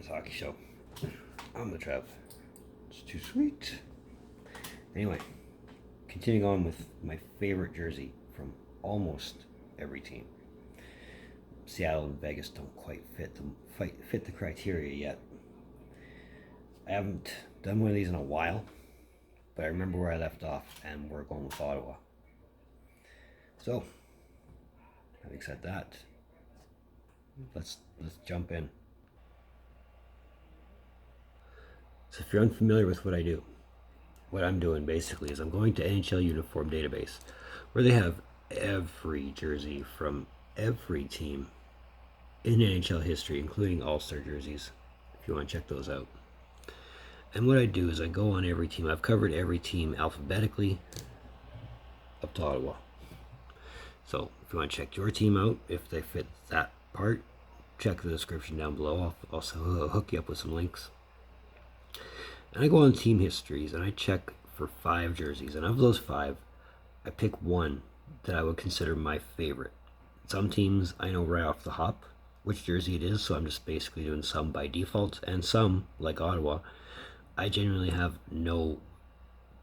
Trev's Hockey Show. I'm the Trev. It's too sweet. Anyway, continuing on with my favorite jersey from almost every team. Seattle and Vegas don't quite fit the criteria yet. I haven't done one of these in a while, but I remember where I left off, and we're going with Ottawa. So, having said that, let's jump in. So if you're unfamiliar with what I do, what I'm doing basically is I'm going to NHL Uniform Database, where they have every jersey from every team in NHL history, including All-Star jerseys, if you want to check those out. And what I do is I go on every team. I've covered every team alphabetically up to Ottawa. So if you want to check your team out, if they fit that part, check the description down below. I'll also hook you up with some links. And I go on team histories and I check for 5 jerseys. And of those 5, I pick one that I would consider my favorite. Some teams I know right off the hop which jersey it is, so I'm just basically doing some by default. And some, like Ottawa, I genuinely have no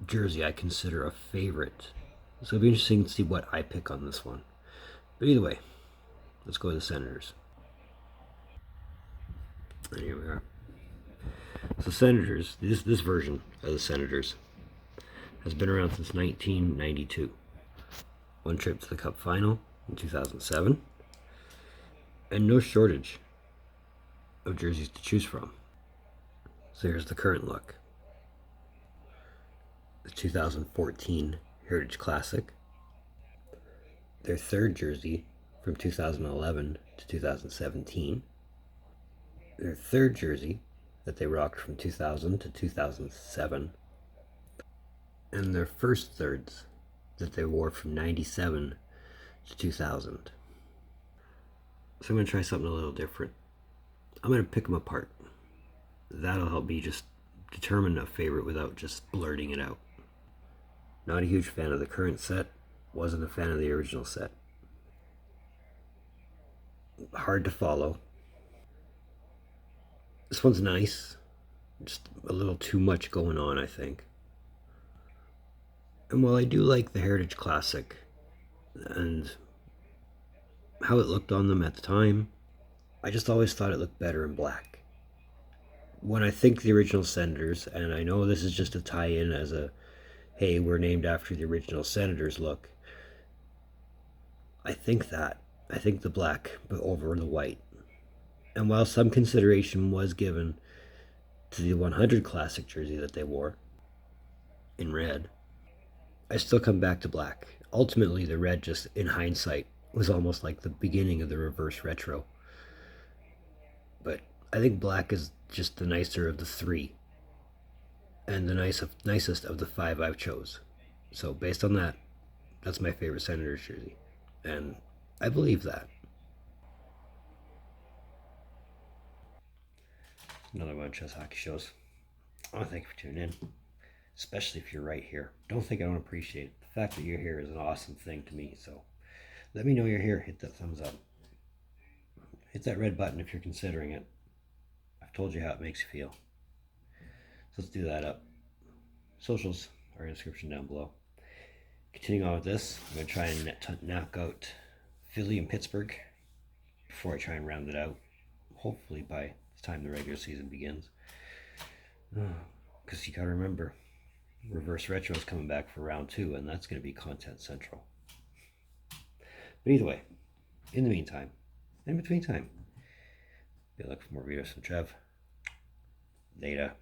jersey I consider a favorite. So it'll be interesting to see what I pick on this one. But either way, let's go to the Senators. And here we are. So Senators, this version of the Senators has been around since 1992. One trip to the Cup final in 2007. And no shortage of jerseys to choose from. So here's the current look. The 2014 Heritage Classic. Their third jersey from 2011 to 2017. Their third jersey that they rocked from 2000 to 2007. And their first thirds that they wore from 97 to 2000. So I'm going to try something a little different. I'm going to pick them apart. That'll help me just determine a favorite without just blurting it out. Not a huge fan of the current set. Wasn't a fan of the original set. Hard to follow. This one's nice. Just a little too much going on, I think. And while I do like the Heritage Classic and how it looked on them at the time, I just always thought it looked better in black. When I think the original Senators, and I know this is just a tie-in as a, hey, we're named after the original Senators look, I think the black but over the white. And while some consideration was given to the 100 Classic jersey that they wore in red, I still come back to black. Ultimately, the red just, in hindsight, was almost like the beginning of the reverse retro. But I think black is just the nicer of the 3. And the nicest of the 5 I've chose. So based on that, that's my favorite Senators jersey. And I believe that. Another one of Trevs Hockey Shows. I want to thank you for tuning in. Especially if you're right here. Don't think I don't appreciate it. The fact that you're here is an awesome thing to me. So let me know you're here. Hit that thumbs up. Hit that red button if you're considering it. I've told you how it makes you feel. So let's do that up. Socials are in the description down below. Continuing on with this, I'm going to try and knock out Philly and Pittsburgh before I try and round it out. Hopefully by the time the regular season begins. Because you got to remember, Reverse Retro is coming back for round 2, and that's going to be content central. But either way, in the meantime, in between time, be looking for more videos from Trev. Later.